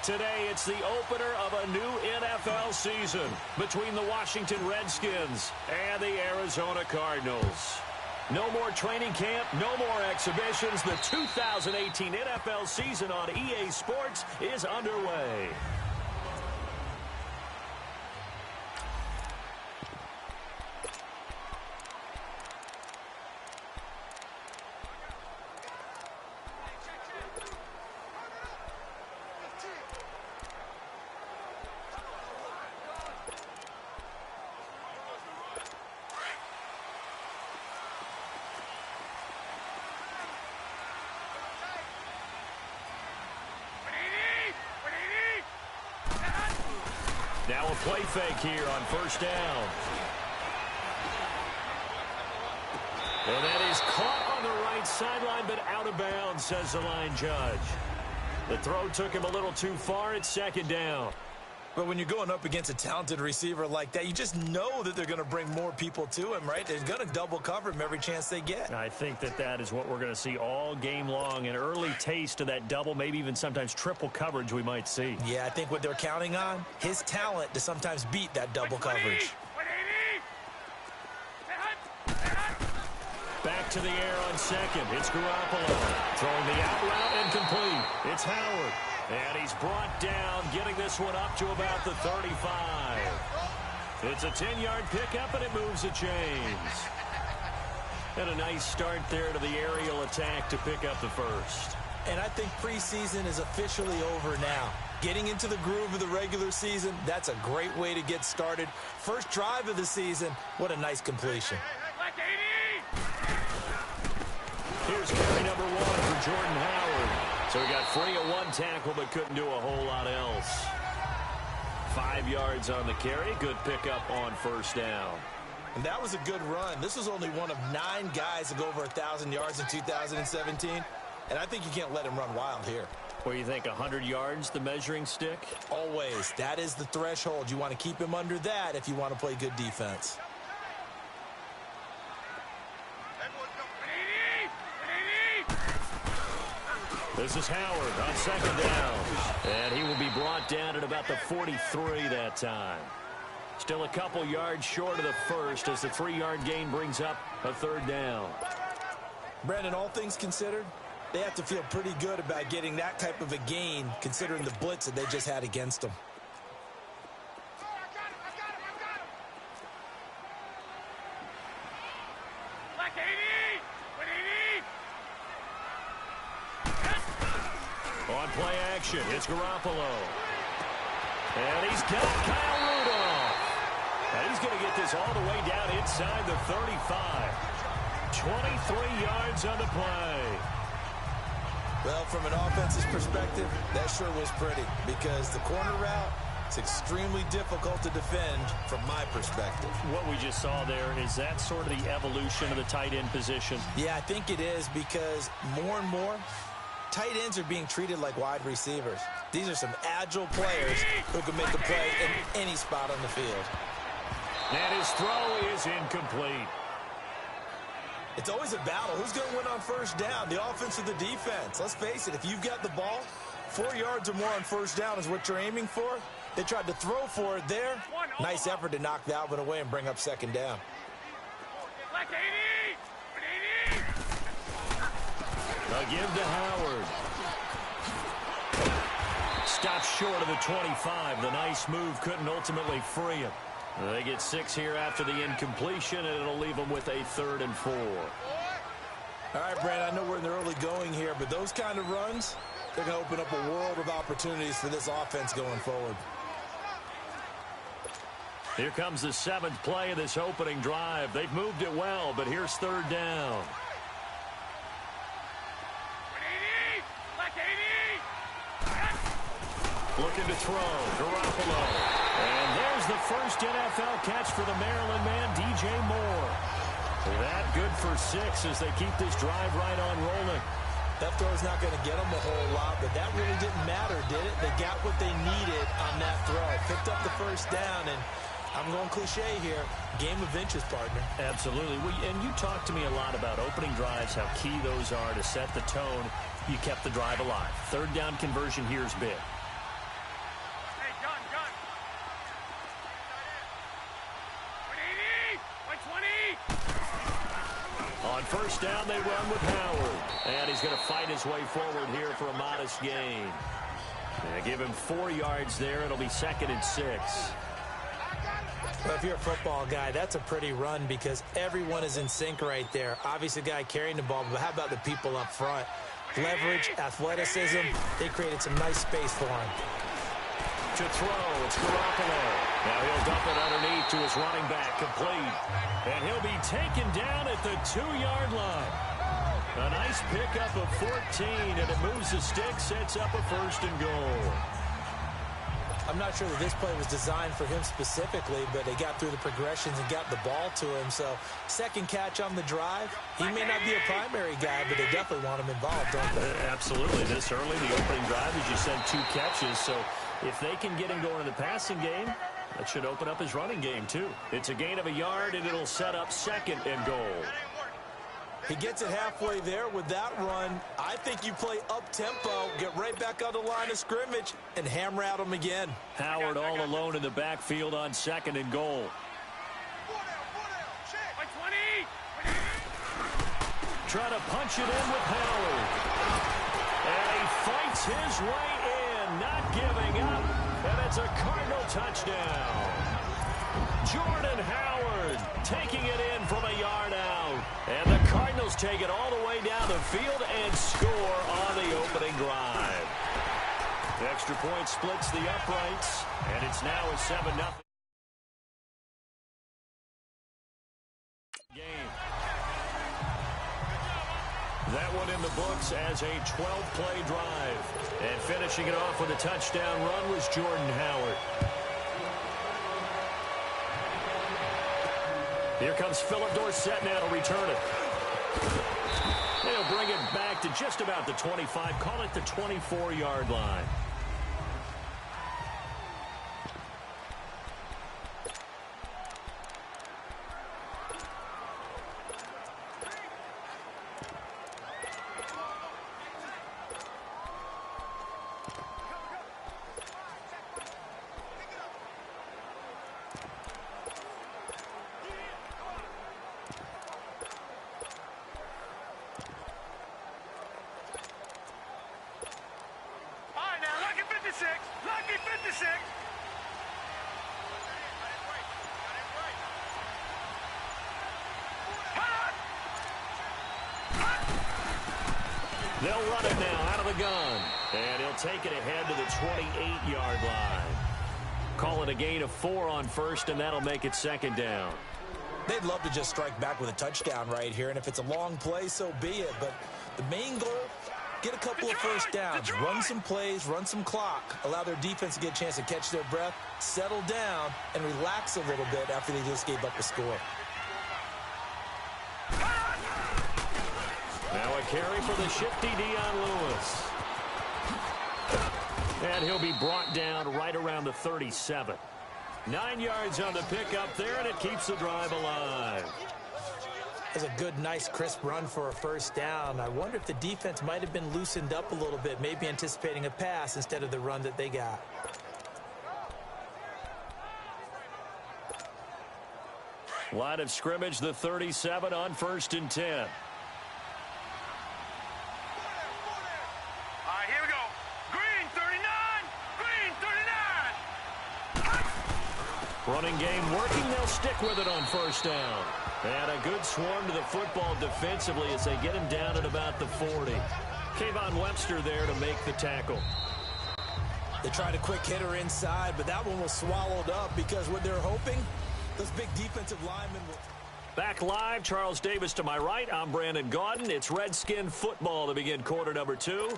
Today, it's the opener of a new NFL season between the Washington Redskins and the Arizona Cardinals. No more training camp, no more exhibitions. The 2018 NFL season on EA Sports is underway. Now a play fake here on first down. And that is caught on the right sideline, but out of bounds, says the line judge. The throw took him a little too far. It's second down. But when you're going up against a talented receiver like that, you just know that they're going to bring more people to him, right? They're going to double cover him every chance they get. I think that is what we're going to see all game long. An early taste of that double, maybe even sometimes triple coverage we might see. Yeah, I think what they're counting on, his talent to sometimes beat that double coverage. Back to the air on second. It's Garoppolo. Throwing the out route and complete. It's Howard. And he's brought down, getting this one up to about the 35. It's a 10-yard pickup, and it moves the chains. And a nice start there to the aerial attack to pick up the first. And I think preseason is officially over now. Getting into the groove of the regular season, that's a great way to get started. First drive of the season, what a nice completion. Here's carry number 1 for Jordan Howard. So he got free of one tackle, but couldn't do a whole lot else. 5 yards on the carry. Good pickup on first down. And that was a good run. This was only one of 9 guys to go over 1,000 yards in 2017. And I think you can't let him run wild here. What do you think, 100 yards, the measuring stick? Always. That is the threshold. You want to keep him under that if you want to play good defense. This is Howard on second down. And he will be brought down at about the 43 that time. Still a couple yards short of the first as the 3-yard gain brings up a third down. Brandon, all things considered, they have to feel pretty good about getting that type of a gain considering the blitz that they just had against them. On play action, it's Garoppolo. And he's got Kyle Rudolph. And he's going to get this all the way down inside the 35. 23 yards on the play. Well, from an offensive perspective, that sure was pretty because the corner route is extremely difficult to defend from my perspective. What we just saw there, is that sort of the evolution of the tight end position? Yeah, I think it is because more and more, tight ends are being treated like wide receivers. These are some agile players who can make a play in any spot on the field. And his throw is incomplete. It's always a battle. Who's going to win on first down, the offense or the defense? Let's face it, if you've got the ball, 4 yards or more on first down is what you're aiming for. They tried to throw for it there. Nice effort to knock that one away and bring up second down. A give to Howard. Stopped short of the 25. The nice move couldn't ultimately free him. They get 6 here after the incompletion, and it'll leave them with a 3rd and 4. All right, Brad, I know we're in the early going here, but those kind of runs, they're going to open up a world of opportunities for this offense going forward. Here comes the 7th play of this opening drive. They've moved it well, but here's 3rd down. Looking to throw, Garoppolo. And there's the first NFL catch for the Maryland man, DJ Moore. That good for 6 as they keep this drive right on rolling. That throw's not going to get them a whole lot, but that really didn't matter, did it? They got what they needed on that throw. Picked up the first down, and I'm going cliche here, game of inches, partner. Absolutely. And you talked to me a lot about opening drives, how key those are to set the tone. You kept the drive alive. 3rd down conversion here is big. run with Howard. And he's going to fight his way forward here for a modest gain. And give him 4 yards there. It'll be 2nd and 6. Well, if you're a football guy, that's a pretty run because everyone is in sync right there. Obviously, the guy carrying the ball, but how about the people up front? Leverage, athleticism, they created some nice space for him. To throw, it's Garoppolo. Now he'll dump it underneath to his running back, complete. And he'll be taken down at the 2-yard line. A nice pickup of 14, and it moves the stick, sets up a 1st and goal. I'm not sure that this play was designed for him specifically, but they got through the progressions and got the ball to him. So, 2nd catch on the drive. He may not be a primary guy, but they definitely want him involved, don't they? Absolutely. This early, the opening drive, as you said, 2 catches. So, if they can get him going in the passing game, that should open up his running game, too. It's a gain of a yard, and it'll set up 2nd and goal. He gets it halfway there with that run. I think you play up-tempo, get right back on the line of scrimmage, and hammer at him again. Howard all alone in the backfield on 2nd and goal. Trying to punch it in with Howard. And he fights his way in, not giving up. And it's a Cardinal touchdown. Jordan Howard taking it in from a yard out. And the Cardinals take it all the way down the field and score on the opening drive. The extra point splits the uprights, and it's now a 7-0 game. That one in the books as a 12-play drive. And finishing it off with a touchdown run was Jordan Howard. Here comes Philip Dorsett now to return it. They'll bring it back to just about the 25. Call it the 24-yard line. Lucky 56. They'll run it now out of the gun. And he'll take it ahead to the 28-yard line. Call it a gain of 4 on 1st, and that'll make it 2nd down. They'd love to just strike back with a touchdown right here, and if it's a long play, so be it. But the main goal, get a couple of first downs, run some plays, run some clock, allow their defense to get a chance to catch their breath, settle down, and relax a little bit after they just gave up the score. Now a carry for the shifty Dion Lewis. And he'll be brought down right around the 37. 9 yards on the pickup there, and it keeps the drive alive. It's a good, nice, crisp run for a first down. I wonder if the defense might have been loosened up a little bit, maybe anticipating a pass instead of the run that they got. Line of scrimmage, the 37 on 1st and 10. All right, here we go. Green 39. Green 39. Running game working. They'll stick with it on 1st down. And a good swarm to the football defensively as they get him down at about the 40. Kayvon Webster there to make the tackle. They tried a quick hitter inside, but that one was swallowed up because what they're hoping, those big defensive linemen will... Back live, Charles Davis to my right. I'm Brandon Gaudin. It's Redskin football to begin quarter number 2.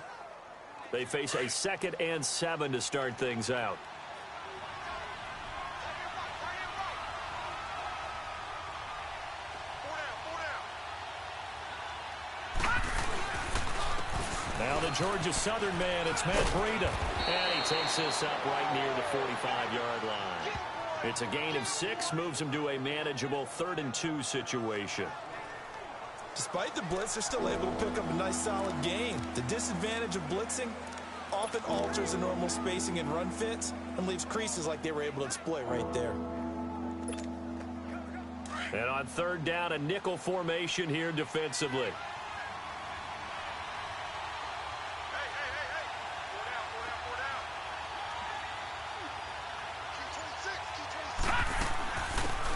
They face a 2nd and 7 to start things out. Now the Georgia Southern man, it's Matt Breida. And he takes this up right near the 45-yard line. It's a gain of 6, moves him to a manageable 3rd and 2 situation. Despite the blitz, they're still able to pick up a nice, solid gain. The disadvantage of blitzing often alters the normal spacing and run fits and leaves creases like they were able to exploit right there. And on 3rd down, a nickel formation here defensively.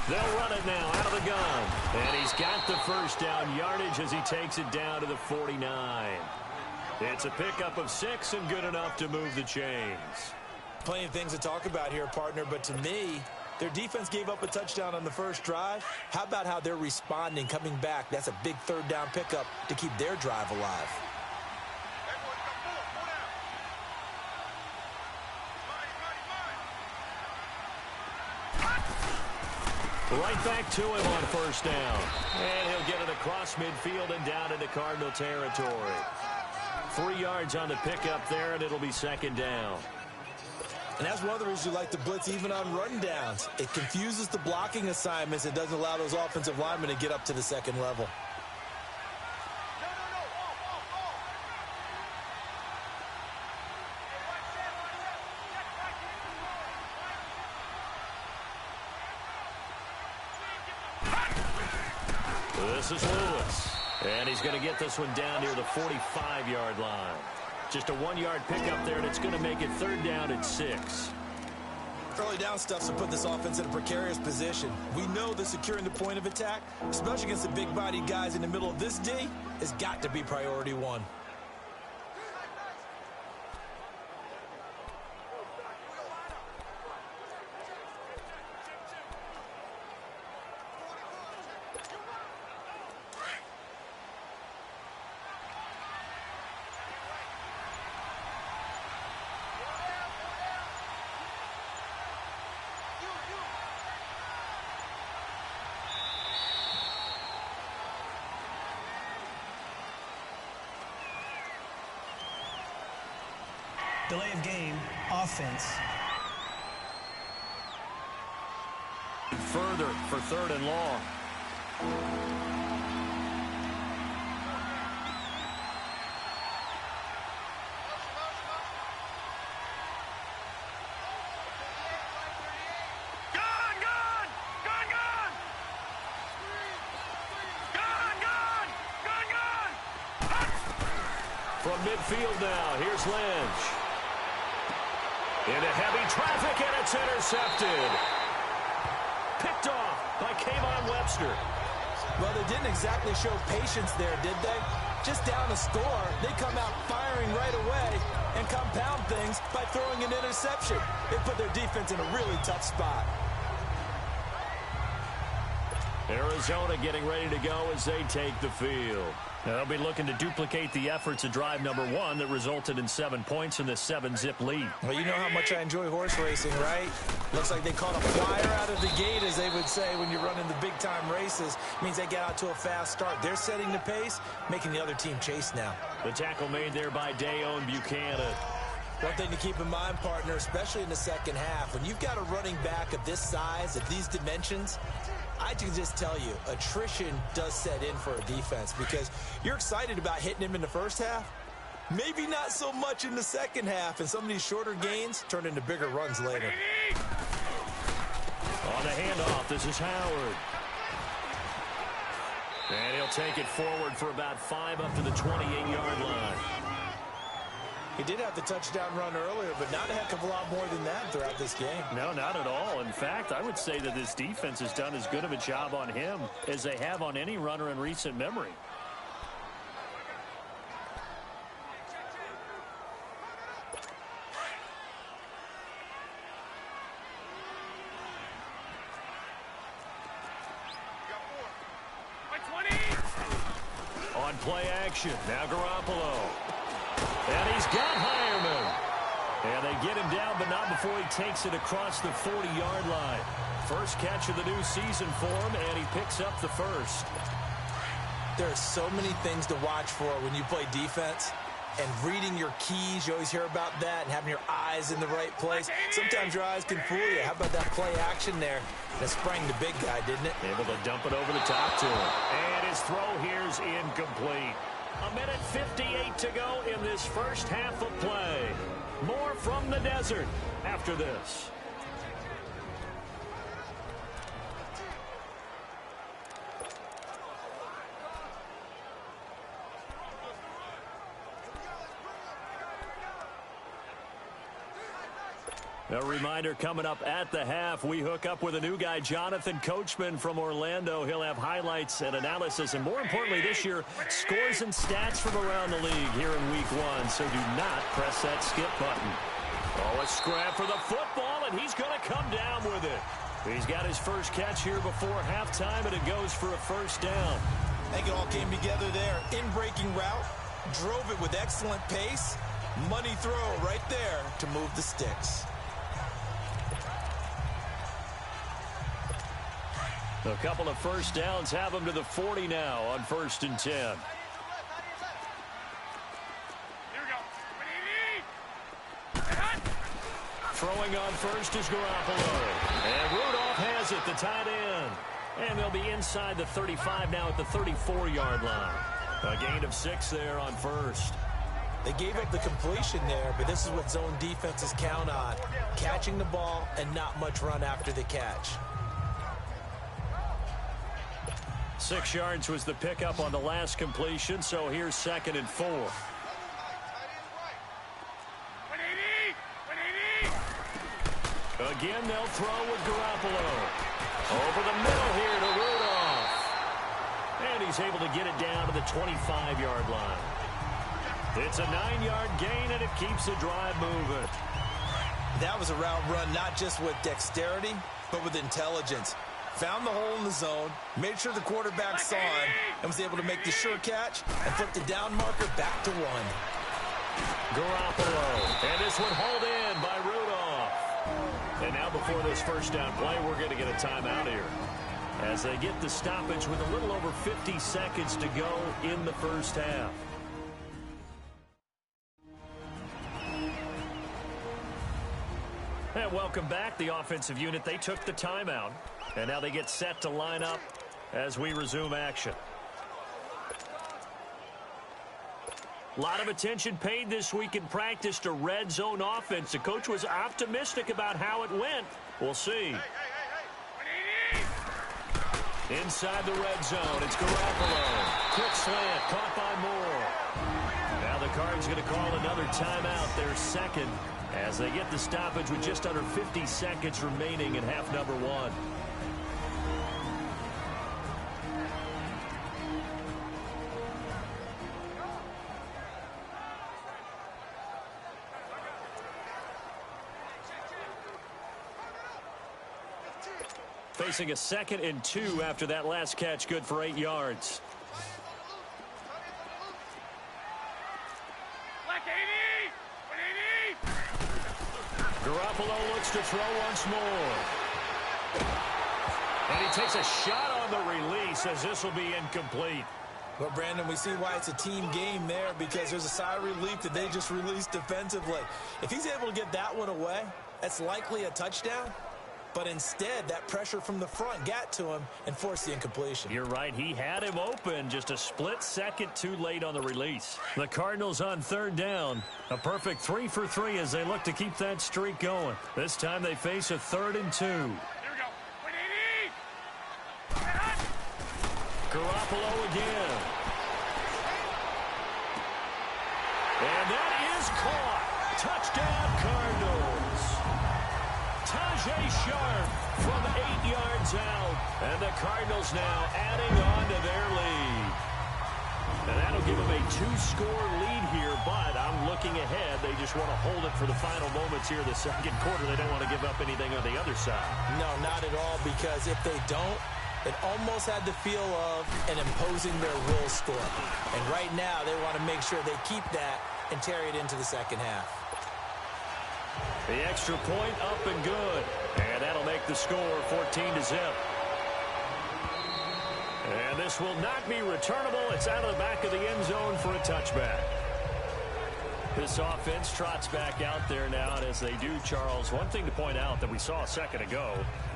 They'll run it now out of the gun. And he's got the first down yardage as he takes it down to the 49. It's a pickup of 6 and good enough to move the chains. Plenty of things to talk about here, partner, but to me, their defense gave up a touchdown on the first drive. How about how they're responding, coming back? That's a big third down pickup to keep their drive alive. Right back to him on first down. And he'll get it across midfield and down into Cardinal territory. 3 yards on the pickup there, and it'll be second down. And that's one of the reasons you like to blitz even on run downs. It confuses the blocking assignments. It doesn't allow those offensive linemen to get up to the second level. This is Lewis. And he's going to get this one down near the 45-yard line. Just a 1-yard pickup there, and it's going to make it third down at 6. Early down stuff to put this offense in a precarious position. We know that securing the point of attack, especially against the big-bodied guys in the middle of this D, has got to be priority 1. Delay of game, offense. Further for third and long. From midfield now, here's Lynch. Into heavy traffic, and it's intercepted. Picked off by Kayvon Webster. Well, they didn't exactly show patience there, did they? Just down a score, they come out firing right away and compound things by throwing an interception. They put their defense in a really tough spot. Arizona getting ready to go as they take the field. They'll be looking to duplicate the efforts of drive number 1 that resulted in 7 points in the 7-zip lead. Well, you know how much I enjoy horse racing, right? Looks like they caught a flyer out of the gate, as they would say when you're running the big-time races. Means they get out to a fast start. They're setting the pace, making the other team chase now. The tackle made there by Dayon Buchanan. One thing to keep in mind, partner, especially in the second half, when you've got a running back of this size, of these dimensions, I can just tell you, attrition does set in for a defense because you're excited about hitting him in the first half. Maybe not so much in the second half, and some of these shorter gains turn into bigger runs later. On the handoff, this is Howard. And he'll take it forward for about 5 up to the 28-yard line. He did have the touchdown run earlier, but not a heck of a lot more than that throughout this game. No, not at all. In fact, I would say that this defense has done as good of a job on him as they have on any runner in recent memory. On play action, now Garoppolo. And he's got Hireman. And they get him down, but not before he takes it across the 40-yard line. First catch of the new season for him, and he picks up the first. There are so many things to watch for when you play defense. And reading your keys, you always hear about that, and having your eyes in the right place. Sometimes your eyes can fool you. How about that play action there? That sprang the big guy, didn't it? Able to dump it over the top to him. And his throw here's incomplete. 1:58 to go in this first half of play. More from the desert after this. A reminder coming up at the half, we hook up with a new guy, Jonathan Coachman from Orlando. He'll have highlights and analysis, and more importantly this year, scores and stats from around the league here in week 1. So do not press that skip button. Oh, a scrap for the football, and he's going to come down with it. He's got his first catch here before halftime, and it goes for a first down. I think it all came together there. In-breaking route, drove it with excellent pace. Money throw right there to move the sticks. A couple of first downs have him to the 40 now on 1st and 10. Here we go. Throwing on first is Garoppolo. And Rudolph has it, the tight end. And they'll be inside the 35 now at the 34-yard line. A gain of 6 there on first. They gave up the completion there, but this is what zone defenses count on. Catching the ball and not much run after the catch. 6 yards was the pickup on the last completion, so here's 2nd and 4. 180. Again, they'll throw with Garoppolo. Over the middle here to Rudolph. And he's able to get it down to the 25-yard line. It's a 9-yard gain, and it keeps the drive moving. That was a route run not just with dexterity, but with intelligence. Found the hole in the zone, made sure the quarterback saw him, and was able to make the sure catch and flip the down marker back to 1. Garoppolo. And this one hauled in by Rudolph. And now before this first down play, we're going to get a timeout here, as they get the stoppage with a little over 50 seconds to go in the first half. And welcome back. The offensive unit, they took the timeout. And now they get set to line up as we resume action. A lot of attention paid this week in practice to red zone offense. The coach was optimistic about how it went. We'll see. 180. Inside the red zone, it's Garoppolo. Quick slant, caught by Moore. Now the Cards going to call another timeout, their 2nd, as they get the stoppage with just under 50 seconds remaining in half number 1. Facing a 2nd and 2 after that last catch, good for 8 yards. Black 80. 180. Garoppolo looks to throw once more. And he takes a shot on the release, as this will be incomplete. But, Brandon, we see why it's a team game there, because there's a sigh of relief that they just released defensively. If he's able to get that one away, that's likely a touchdown. But instead, that pressure from the front got to him and forced the incompletion. You're right. He had him open, just a split second too late on the release. The Cardinals on 3rd down. A perfect 3 for 3 as they look to keep that streak going. This time they face a 3rd and 2. Here we go. 180. Garoppolo again. And that is caught. Touchdown, Cardinals. Tajay Sharp from 8 yards out. And the Cardinals now adding on to their lead. And that'll give them a 2-score lead here, but I'm looking ahead. They just want to hold it for the final moments here in the 2nd quarter. They don't want to give up anything on the other side. No, not at all, because if they don't, it almost had the feel of an imposing their will score. And right now, they want to make sure they keep that and carry it into the 2nd half. The extra point up and good. And that'll make the score 14-0. And this will not be returnable. It's out of the back of the end zone for a touchback. This offense trots back out there now, and as they do, Charles, one thing to point out that we saw a second ago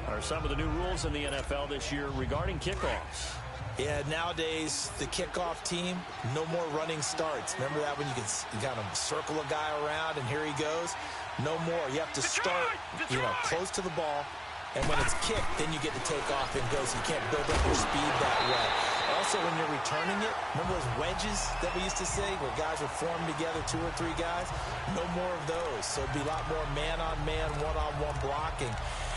are some of the new rules in the NFL this year regarding kickoffs. Yeah, nowadays, the kickoff team, no more running starts. Remember that when you kind of circle a guy around and here he goes? No more. You have to start, close to the ball, And when it's kicked, then you get to take off and go, so you can't build up your speed that way. Also, when you're returning it, remember those wedges that we used to say where guys would form together, 2 or 3 guys? No more of those. So it'd be a lot more man-on-man, one-on-one blocking.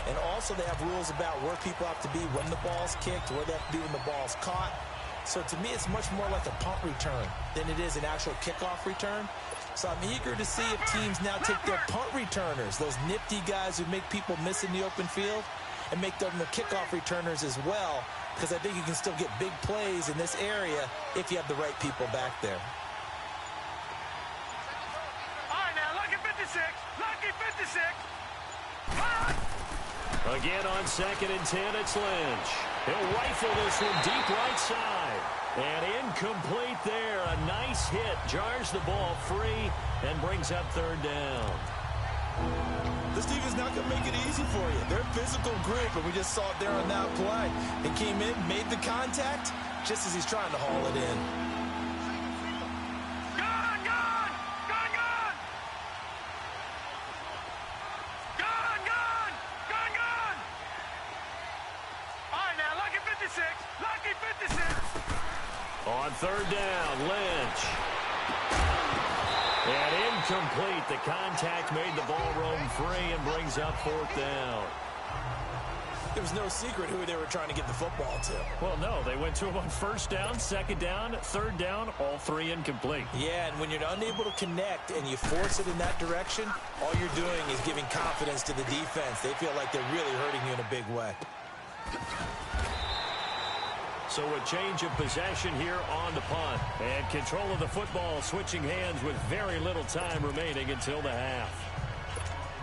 And also they have rules about where people have to be when the ball's kicked, where they have to be when the ball's caught. So to me, it's much more like a punt return than it is an actual kickoff return. So I'm eager to see if teams now take their punt returners, those nifty guys who make people miss in the open field, and make them the kickoff returners as well, because I think you can still get big plays in this area if you have the right people back there. All right, now, lucky 56. Lucky 56. Again on 2nd and 10, it's Lynch. He'll rifle this one deep right side. And incomplete there. A nice hit. Jars the ball free and brings up 3rd down. This defense not going to make it easy for you. They're a physical group, and we just saw it there on that play. They came in, made the contact, just as he's trying to haul it in. Gone, gone. Gone, gone. Gone, gone. Gone, gone. All right, now, lucky 56. Lucky 56. On 3rd down, Lynch. And incomplete. The contact made the ball roam free and brings up 4th down. There was no secret who they were trying to get the football to. Well, no. They went to him on 1st down, 2nd down, 3rd down, all 3 incomplete. Yeah, and when you're unable to connect and you force it in that direction, all you're doing is giving confidence to the defense. They feel like they're really hurting you in a big way. So a change of possession here on the punt. And control of the football switching hands with very little time remaining until the half.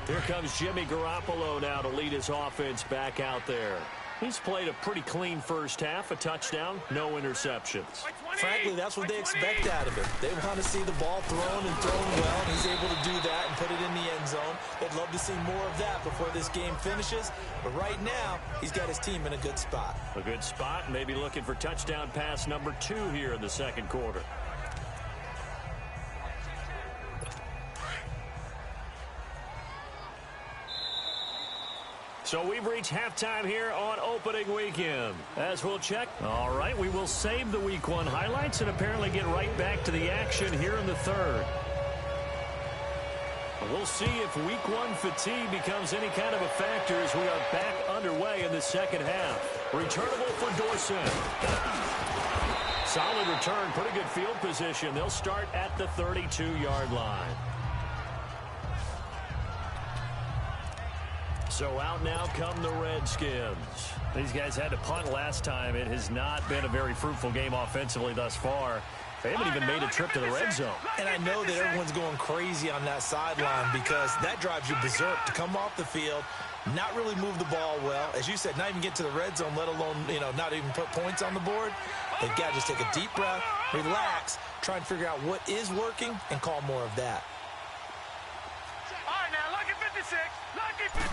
Here comes Jimmy Garoppolo now to lead his offense back out there. He's played a pretty clean first half, a touchdown, no interceptions. Frankly, that's what they expect out of him. They want to see the ball thrown and thrown well, and he's able to do that and put it in the end zone. They'd love to see more of that before this game finishes, but right now, he's got his team in a good spot. A good spot, maybe looking for touchdown pass number 2 here in the 2nd quarter. So we've reached halftime here on opening weekend. As we'll check, all right, we will save the Week 1 highlights and apparently get right back to the action here in the 3rd. We'll see if Week 1 fatigue becomes any kind of a factor as we are back underway in the 2nd half. Returnable for Dorsett. Solid return, pretty good field position. They'll start at the 32-yard line. So out now come the Redskins. These guys had to punt last time. It has not been a very fruitful game offensively thus far. They haven't even made a trip to the red zone. And I know that everyone's going crazy on that sideline because that drives you berserk to come off the field, not really move the ball well. As you said, not even get to the red zone, let alone, not even put points on the board. They've got to just take a deep breath, relax, try and figure out what is working, and call more of that. All right, now, lucky 56. Lucky 56.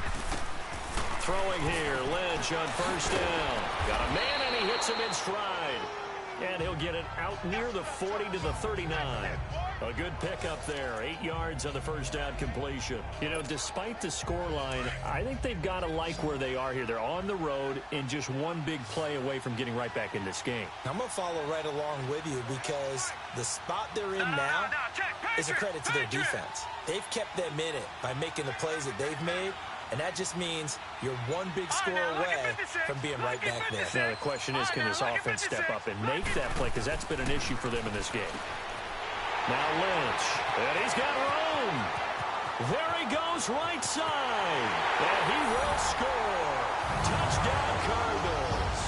Throwing here, Lynch on 1st down. Got a man, and he hits him in stride. And he'll get it out near the 40 to the 39. A good pickup there. 8 yards on the 1st down completion. Despite the scoreline, I think they've got to like where they are here. They're on the road and just one big play away from getting right back in this game. I'm going to follow right along with you because the spot they're in now is a credit to their defense. They've kept them in it by making the plays that they've made. And that just means you're one big score away from being right back there. Now, the question is, can this offense step up and make that play? Because that's been an issue for them in this game. Now Lynch. And he's got room. There he goes right side. And he will score. Touchdown, Cardinals.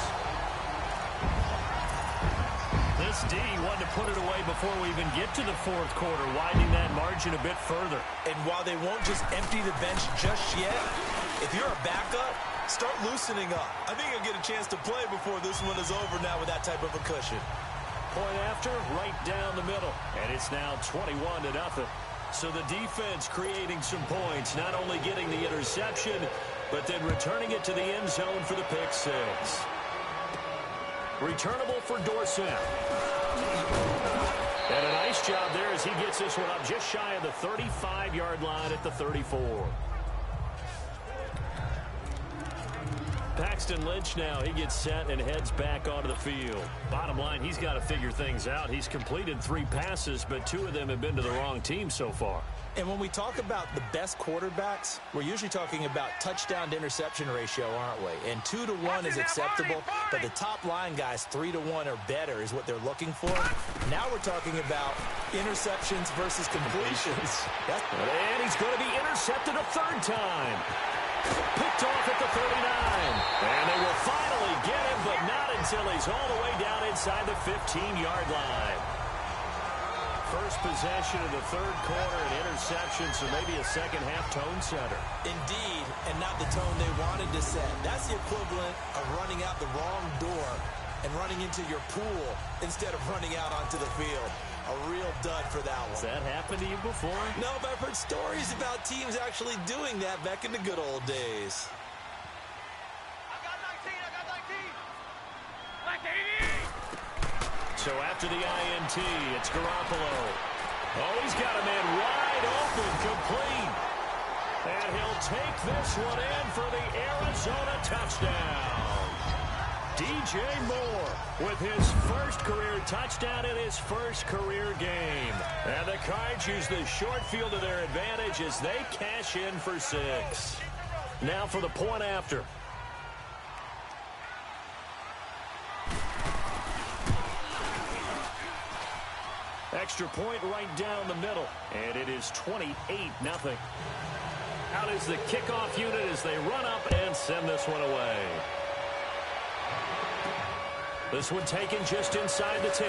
This D wanted to put it away before we even get to the 4th quarter, widening that margin a bit further. And while they won't just empty the bench just yet, if you're a backup, start loosening up. I think you'll get a chance to play before this one is over now with that type of a cushion. Point after, right down the middle. And it's now 21-0. So the defense creating some points, not only getting the interception, but then returning it to the end zone for the pick 6. Returnable for Dorsett. And a nice job there as he gets this one up just shy of the 35-yard line at the 34. Paxton Lynch now, he gets set and heads back onto the field. Bottom line, he's got to figure things out. He's completed 3 passes, but 2 of them have been to the wrong team so far. And when we talk about the best quarterbacks, we're usually talking about touchdown to interception ratio, aren't we? And 2 to 1 is acceptable, but the top line guys 3 to 1 or better is what they're looking for. Now we're talking about interceptions versus completions. And he's going to be intercepted a 3rd time. Picked off at the 39. And they will finally get him, but not until he's all the way down inside the 15-yard line. First possession of the 3rd quarter, an interception, so maybe a second-half tone setter. Indeed, and not the tone they wanted to set. That's the equivalent of running out the wrong door and running into your pool instead of running out onto the field. A real dud for that one. Has that happened to you before? No, but I've heard stories about teams actually doing that back in the good old days. I got 19. So after the INT, it's Garoppolo. Oh, he's got a man wide open, complete. And he'll take this one in for the Arizona touchdown. DJ Moore with his first career touchdown in his first career game. And the Cards use the short field to their advantage as they cash in for 6. Now for the point after. Extra point right down the middle. And it is 28-0. Out is the kickoff unit as they run up and send this one away. This one taken just inside the 10.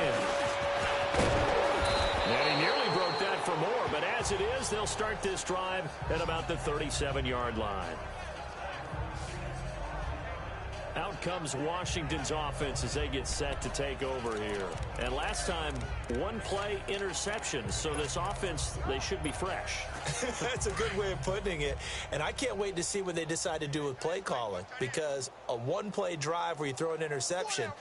And he nearly broke that for more, but as it is, they'll start this drive at about the 37-yard line. Out comes Washington's offense as they get set to take over here. And last time, 1 play interception. So this offense, they should be fresh. That's a good way of putting it. And I can't wait to see what they decide to do with play calling. Because a 1-play drive where you throw an interception,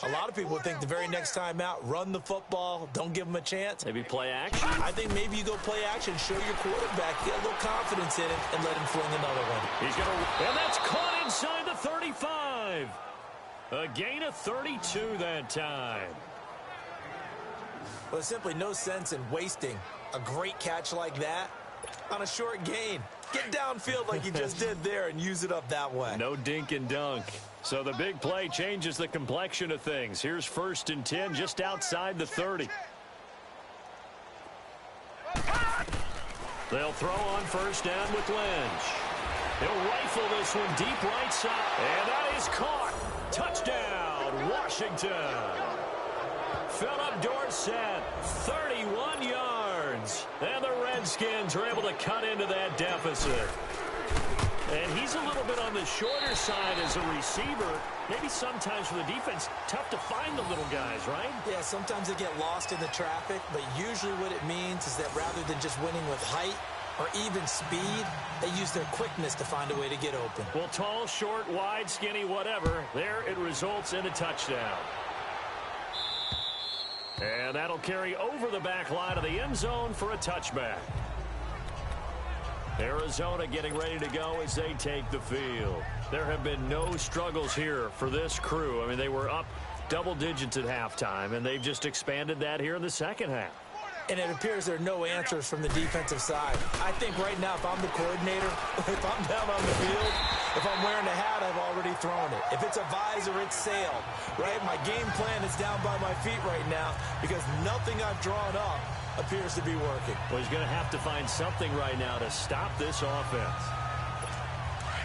a lot of people would think the very next time out, run the football, don't give them a chance. Maybe play action? I think maybe you go play action, show your quarterback, get a little confidence in it, and let him fling another one. He's going to, and that's caught inside the 35. A gain of 32 that time. Well, there's simply no sense in wasting a great catch like that on a short gain. Get downfield like you just did there and use it up that way. No dink and dunk. So the big play changes the complexion of things. Here's 1st and 10 just outside the 30. They'll throw on 1st down with Lynch. He'll rifle this one deep right side. And that is caught. Touchdown, Washington. Philip Dorsett, 31 yards. And the Redskins are able to cut into that deficit. And he's a little bit on the shorter side as a receiver. Maybe sometimes for the defense, tough to find the little guys, right? Yeah, sometimes they get lost in the traffic, but usually what it means is that rather than just winning with height or even speed, they use their quickness to find a way to get open. Well, tall, short, wide, skinny, whatever, there it results in a touchdown. And that'll carry over the back line of the end zone for a touchback. Arizona getting ready to go as they take the field. There have been no struggles here for this crew. I mean, they were up double digits at halftime, and they've just expanded that here in the second half. And it appears there are no answers from the defensive side. I think right now, if I'm the coordinator, if I'm down on the field, if I'm wearing a hat, I've already thrown it. If it's a visor, it's sailed, right? My game plan is down by my feet right now because nothing I've drawn up appears to be working. Well, he's going to have to find something right now to stop this offense.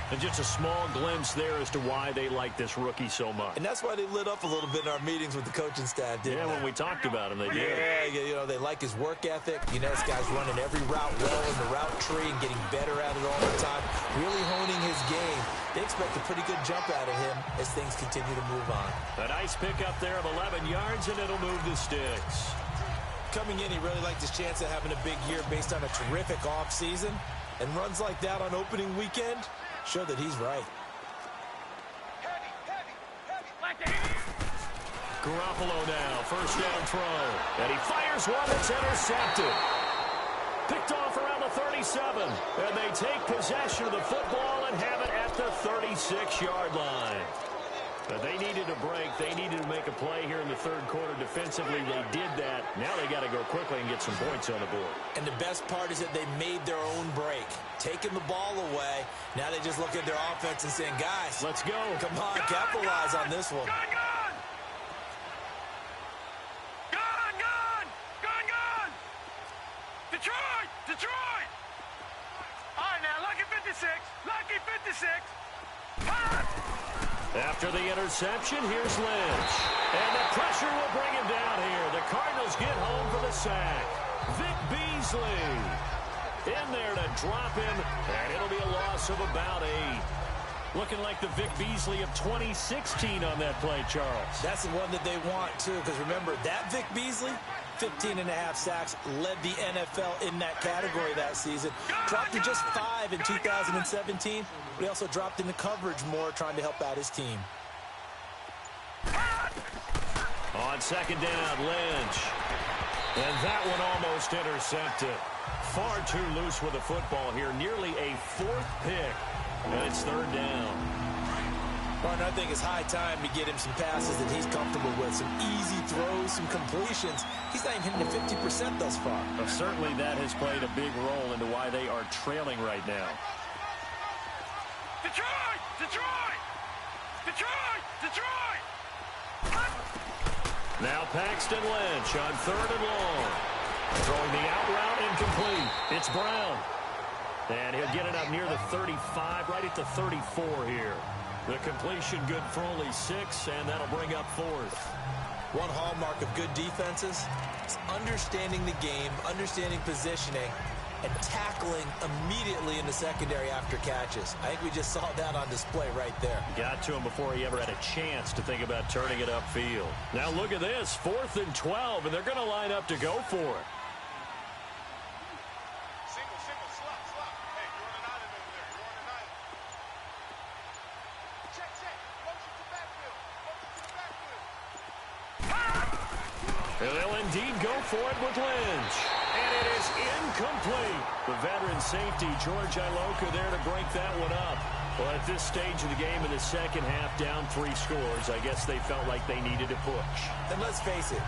And just a small glimpse there as to why they like this rookie so much. And that's why they lit up a little bit in our meetings with the coaching staff, didn't they? Yeah, when we talked about him, they did. Yeah, you know, they like his work ethic. You know, this guy's running every route well in the route tree and getting better at it all the time, really honing his game. They expect a pretty good jump out of him as things continue to move on. A nice pickup there of 11 yards, and it'll move the sticks. Coming in, he really liked his chance of having a big year based on a terrific offseason. And runs like that on opening weekend show that he's right. Garoppolo now, 1st down throw. And he fires one that's intercepted. Picked off around the 37, and they take possession of the football and have it at the 36-yard line. But they needed a break. They needed to make a play here in the third quarter. Defensively, they did that. Now they got to go quickly and get some points on the board. And the best part is that they made their own break. Taking the ball away. Now they just look at their offense and saying, guys, let's go. Come on, capitalize on this one. Gone! Detroit! Detroit! All right, now, lucky 56. Lucky 56. After the interception, here's Lynch. And the pressure will bring him down here. The Cardinals get home for the sack. Vic Beasley in there to drop him, and it'll be a loss of about 8. Looking like the Vic Beasley of 2016 on that play, Charles. That's the one that they want, too, because remember, that Vic Beasley, 15.5 sacks, led the NFL in that category that season. Dropped to just 5 in 2017, but he also dropped into coverage more, trying to help out his team. On second down, Lynch. And that one almost intercepted. Far too loose with the football here. Nearly a 4th pick. And it's third down. Partner, I think it's high time to get him some passes that he's comfortable with. Some easy throws, some completions. He's not even hitting the 50% thus far. Well, certainly that has played a big role into why they are trailing right now. Detroit! Detroit! Detroit! Detroit! Now Paxton Lynch on third and long. Throwing the out route incomplete. It's Brown. And he'll get it up near the 35, right at the 34 here. The completion good for only 6, and that'll bring up 4th. One hallmark of good defenses is understanding the game, understanding positioning, and tackling immediately in the secondary after catches. I think we just saw that on display right there. Got to him before he ever had a chance to think about turning it upfield. Now look at this, 4th and 12, and they're going to line up to go for it. They'll indeed go for it with Lynch. And it is incomplete. The veteran safety, George Iloka, there to break that one up. Well, at this stage of the game in the second half, down 3 scores, I guess they felt like they needed to push. And let's face it,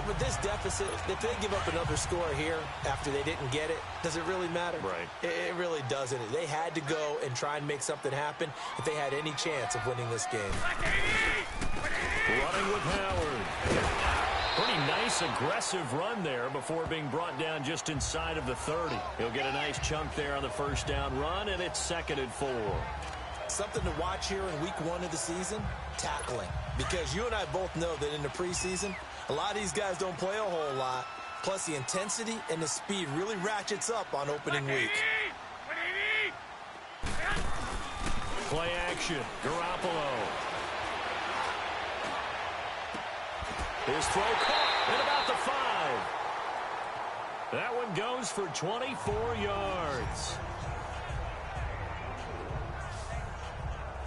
with this deficit, if they give up another score here after they didn't get it, does it really matter? Right. It really doesn't. They had to go and try and make something happen if they had any chance of winning this game. Running with Howard. Pretty nice, aggressive run there before being brought down just inside of the 30. He'll get a nice chunk there on the first down run, and it's 2nd and 4. Something to watch here in week 1 of the season, tackling. Because you and I both know that in the preseason, a lot of these guys don't play a whole lot. Plus, the intensity and the speed really ratchets up on opening week. Play action, Garoppolo. His throw caught at about the 5. That one goes for 24 yards.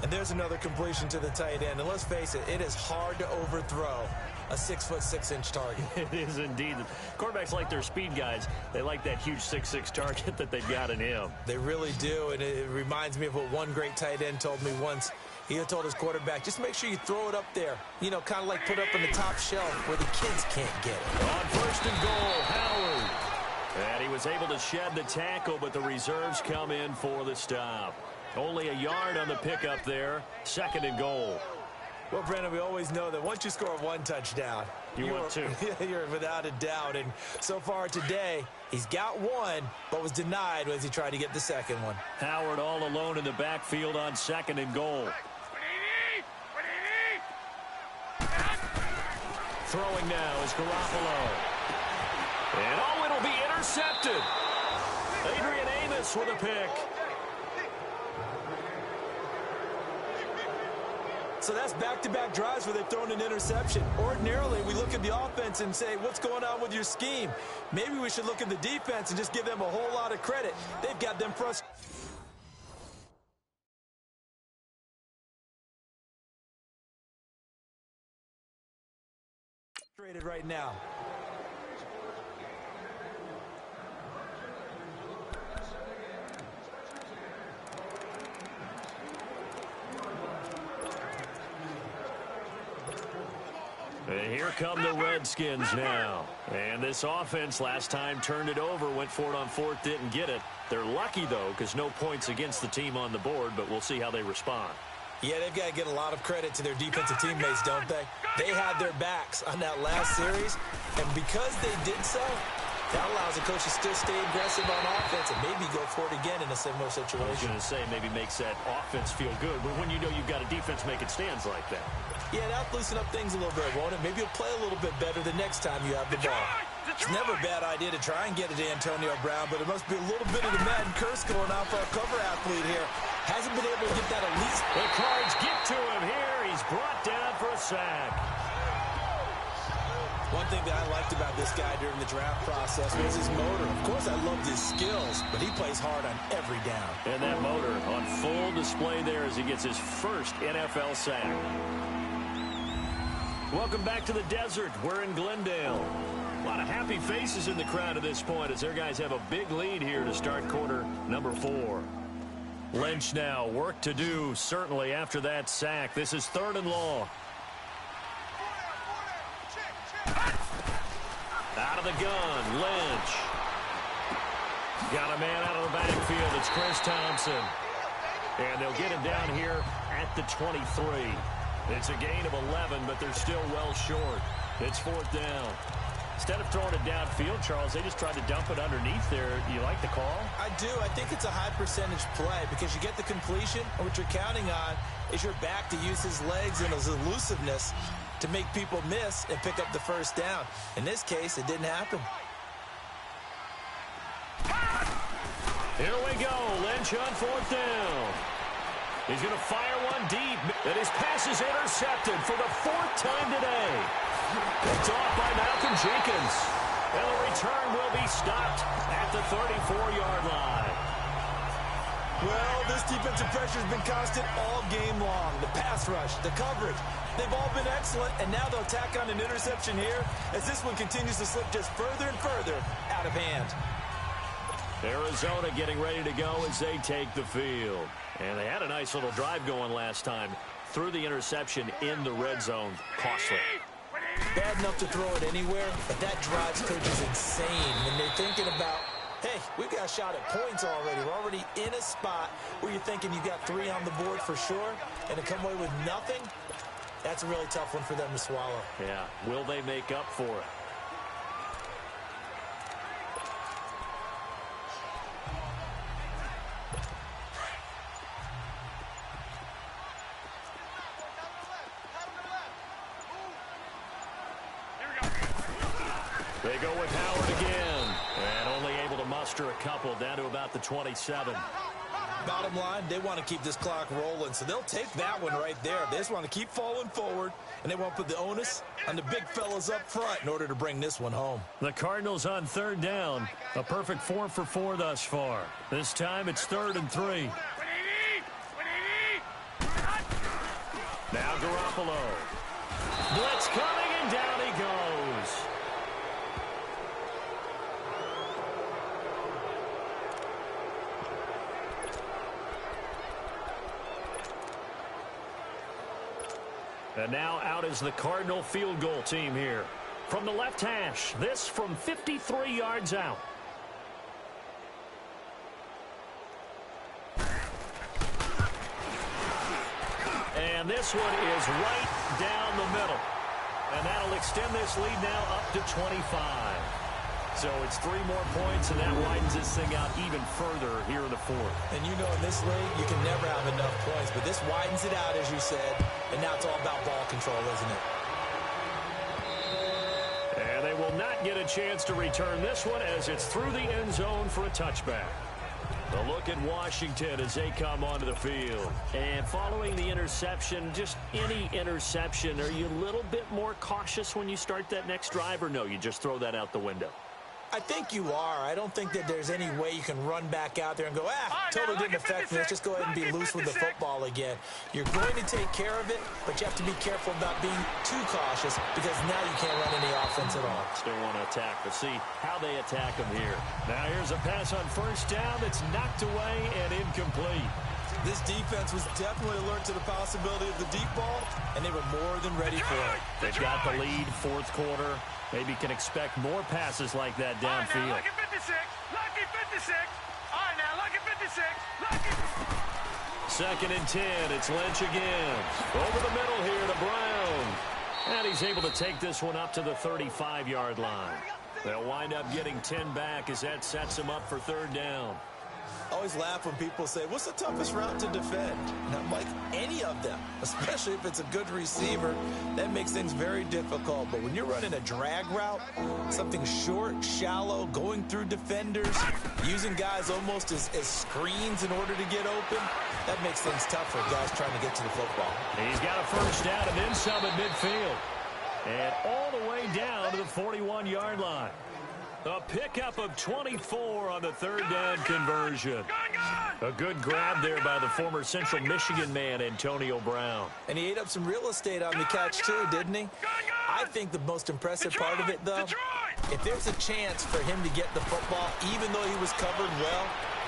And there's another completion to the tight end. And let's face it, it is hard to overthrow a 6'6" target. It is indeed. Quarterbacks like their speed guys. They like that huge 6'6" target that they've got in him. They really do, and it reminds me of what one great tight end told me once. He had told his quarterback, just make sure you throw it up there. You know, kind of like put up on the top shelf where the kids can't get it. On 1st and goal, Howard. And he was able to shed the tackle, but the reserves come in for the stop. Only a yard on the pickup there. 2nd and goal. Well, Brandon, we always know that once you score 1 touchdown, want 2. You're without a doubt. And so far today, he's got 1, but was denied as he tried to get the 2nd one. Howard all alone in the backfield on 2nd and goal. Throwing now is Garoppolo. And it'll be intercepted. Adrian Amos with a pick. So that's back-to-back drives where they've thrown an interception. Ordinarily, we look at the offense and say, what's going on with your scheme? Maybe we should look at the defense and just give them a whole lot of credit. They've got them frustrated right now. And here come the Redskins now. And this offense last time turned it over, went for it on fourth, didn't get it. They're lucky, though, because no points against the team on the board, but we'll see how they respond. Yeah, they've got to get a lot of credit to their defensive teammates, don't they? They had their backs on that last series, and because they did so, that allows the coach to still stay aggressive on offense and maybe go for it again in a similar situation. I was going to say maybe makes that offense feel good, but when you know you've got a defense making stands like that. Yeah, that'll loosen up things a little bit, won't it? Maybe you'll play a little bit better the next time you have the ball. It's never a bad idea to try and get it to Antonio Brown, but it must be a little bit of the Madden curse going on for our cover athlete here. Hasn't been able to get that elite. The Cards get to him here. He's brought down for a sack. One thing that I liked about this guy during the draft process was his motor. Of course, I loved his skills, but he plays hard on every down. And that motor on full display there as he gets his first NFL sack. Welcome back to the desert. We're in Glendale. A lot of happy faces in the crowd at this point as their guys have a big lead here to start quarter number 4. Lynch now, work to do, certainly after that sack. This is 3rd and long. Out of the gun, Lynch. Got a man out of the backfield. It's Chris Thompson. And they'll get him down here at the 23. It's a gain of 11, but they're still well short. It's 4th down. Instead of throwing it downfield, Charles, they just tried to dump it underneath there. You like the call? I do. I think it's a high-percentage play because you get the completion, and what you're counting on is your back to use his legs and his elusiveness to make people miss and pick up the first down. In this case, it didn't happen. Here we go. Lynch on 4th down. He's going to fire one deep, and his pass is intercepted for the 4th time today. Picked off by Malcolm Jenkins. And the return will be stopped at the 34-yard line. Well, this defensive pressure has been constant all game long. The pass rush, the coverage, they've all been excellent, and now they'll tack on an interception here as this one continues to slip just further and further out of hand. Arizona getting ready to go as they take the field. And they had a nice little drive going last time. Threw the interception in the red zone. Costly. Bad enough to throw it anywhere, but that drives coaches insane when they're thinking about, hey, we've got a shot at points already. We're already in a spot where you're thinking you've got 3 on the board for sure, and to come away with nothing, that's a really tough one for them to swallow. Yeah, will they make up for it? They go with Howard again, and only able to muster a couple down to about the 27. Bottom line, they want to keep this clock rolling, so they'll take that one right there. They just want to keep falling forward, and they want to put the onus on the big fellas up front in order to bring this one home. The Cardinals on 3rd down. A perfect 4 for 4 thus far. This time it's 3rd and 3. Now Garoppolo. Blitz coming, and down he goes. And now out is the Cardinal field goal team here. From the left hash, this from 53 yards out. And this one is right down the middle. And that'll extend this lead now up to 25. So it's 3 more points, and that widens this thing out even further here in the 4th. And you know in this league, you can never have enough points, but this widens it out, as you said, and now it's all about ball control, isn't it? And they will not get a chance to return this one as it's through the end zone for a touchback. A look at Washington as they come onto the field. And following the interception, just any interception, are you a little bit more cautious when you start that next drive, or no, you just throw that out the window? I think you are. I don't think that there's any way you can run back out there and go, totally didn't affect me. Let's just go ahead and be loose with the football again. You're going to take care of it, but you have to be careful about being too cautious because now you can't run any offense at all. Still want to attack, but see how they attack them here. Now here's a pass on 1st down that's knocked away and incomplete. This defense was definitely alert to the possibility of the deep ball, and they were more than ready for it. They've got the lead, fourth quarter. Maybe can expect more passes like that downfield. Lucky 56. Lucky 56. All right, now, lucky 56. Lucky. Second and 10. It's Lynch again. Over the middle here to Brown. And he's able to take this one up to the 35-yard line. They'll wind up getting 10 back as that sets them up for third down. I always laugh when people say, what's the toughest route to defend? And I'm like, any of them, especially if it's a good receiver. That makes things very difficult. But when you're running a drag route, something short, shallow, going through defenders, using guys almost as screens in order to get open, that makes things tough for guys trying to get to the football. He's got a first down and then some at midfield. And all the way down to the 41-yard line. A pickup of 24 on the third down conversion. A good grab there by the former Central Michigan man, Antonio Brown. And he ate up some real estate on the catch, too, didn't he? I think the most impressive part of it, though, if there's a chance for him to get the football, even though he was covered well,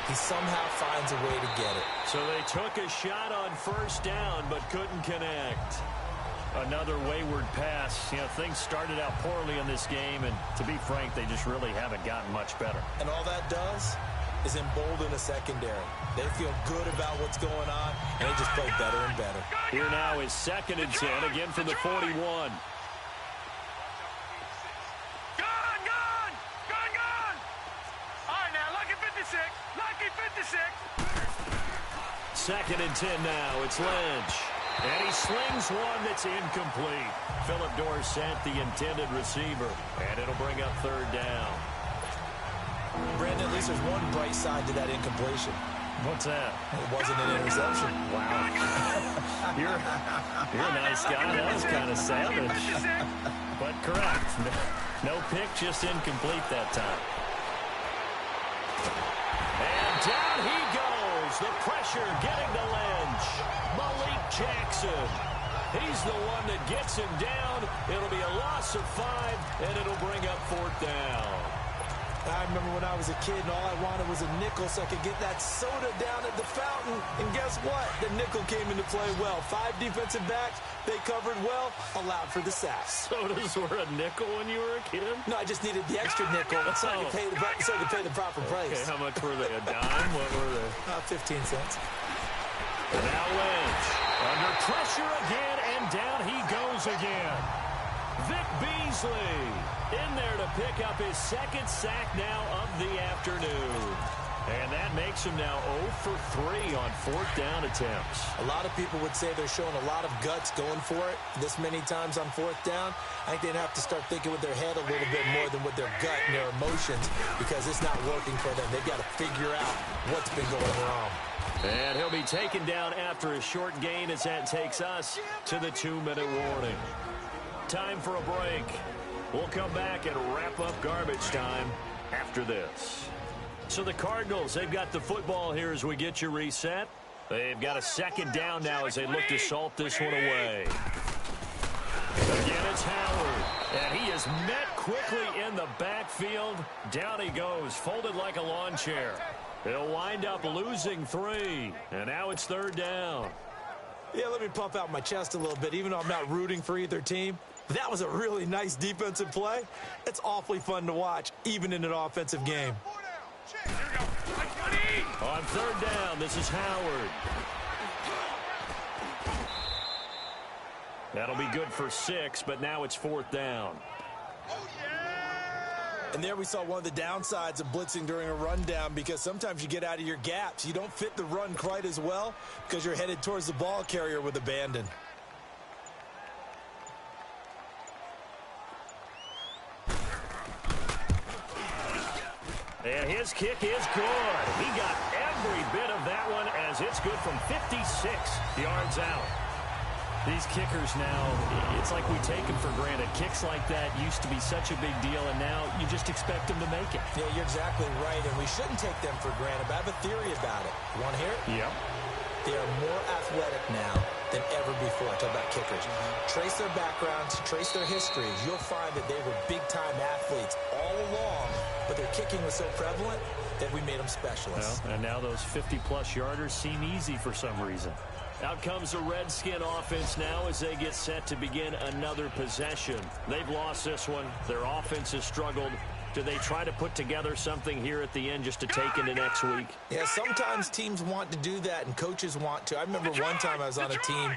he somehow finds a way to get it. So they took a shot on first down, but couldn't connect. Another wayward pass. You know, things started out poorly in this game, and to be frank, they just really haven't gotten much better. And all that does is embolden a secondary. They feel good about what's going on, and they just play better and better. Here now is second and 10, again from the 41. Gone! All right, now, lucky 56. Lucky 56. Second and 10 now. It's Lynch. And he slings one that's incomplete. Philip Dorsett, the intended receiver. And it'll bring up third down. Brandon, at least there's one bright side to that incompletion. What's that? It wasn't an interception. Wow. You're a nice guy. That was kind of savage. But correct. No pick, just incomplete that time. And down he goes. The pressure getting to Lynch. Malik Jackson. He's the one that gets him down. It'll be a loss of 5, and it'll bring up fourth down. I remember when I was a kid and all I wanted was a nickel so I could get that soda down at the fountain. And guess what? The nickel came into play well. 5 defensive backs, they covered well, allowed for the sacks. Sodas were a nickel when you were a kid? No, I just needed the extra nickel so I could pay the proper price. Okay, how much were they? A dime? What were they? 15 cents. And now Lynch under pressure again, and down he goes again. Vic Beasley in there to pick up his second sack now of the afternoon. And that makes him now 0 for 3 on fourth down attempts. A lot of people would say they're showing a lot of guts going for it this many times on fourth down. I think they'd have to start thinking with their head a little bit more than with their gut and their emotions because it's not working for them. They've got to figure out what's been going wrong. And he'll be taken down after a short gain as that takes us to the 2-minute warning. Time for a break. We'll come back and wrap up garbage time after this. So the Cardinals, they've got the football here as we get you reset. They've got a second down now as they look to salt this one away. Again, it's Howard. And he is met quickly in the backfield. Down he goes, folded like a lawn chair. He'll wind up losing 3. And now it's third down. Yeah, let me puff out my chest a little bit, even though I'm not rooting for either team. That was a really nice defensive play. It's awfully fun to watch, even in an offensive game. On third down, this is Howard. That'll be good for 6, but now it's fourth down. And there we saw one of the downsides of blitzing during a rundown because sometimes you get out of your gaps. You don't fit the run quite as well because you're headed towards the ball carrier with abandon. And his kick is good. He got every bit of that one as it's good from 56 yards out. These kickers now, it's like we take them for granted. Kicks like that used to be such a big deal, and now you just expect them to make it. Yeah, you're exactly right, and we shouldn't take them for granted, but I have a theory about it. You want to hear it? Yep. They are more athletic now than ever before. Talk about kickers. Trace their backgrounds, trace their histories. You'll find that they were big-time athletes all along, but their kicking was so prevalent, that we made them specialists. Well, and now those 50-plus yarders seem easy for some reason. Out comes the Redskin offense now as they get set to begin another possession. They've lost this one. Their offense has struggled. Do they try to put together something here at the end just to take into next week? Yeah, sometimes teams want to do that and coaches want to. I remember one time I was on a team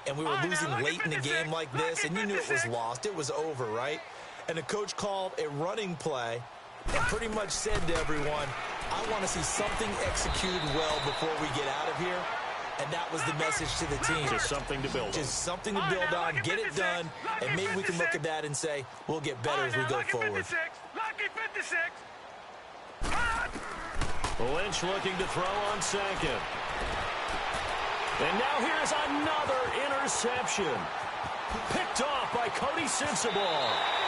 and we were losing late in the game like this, and you knew it was lost. It was over, right? And the coach called a running play and pretty much said to everyone, I want to see something executed well before we get out of here. And that was the message to the team. Just something to build on. Just something to build on, get it done, and maybe we can look at that and say, we'll get better as we go forward. Lucky 56. Lynch looking to throw on second. And now here's another interception. Picked off by Cody Sensabaugh.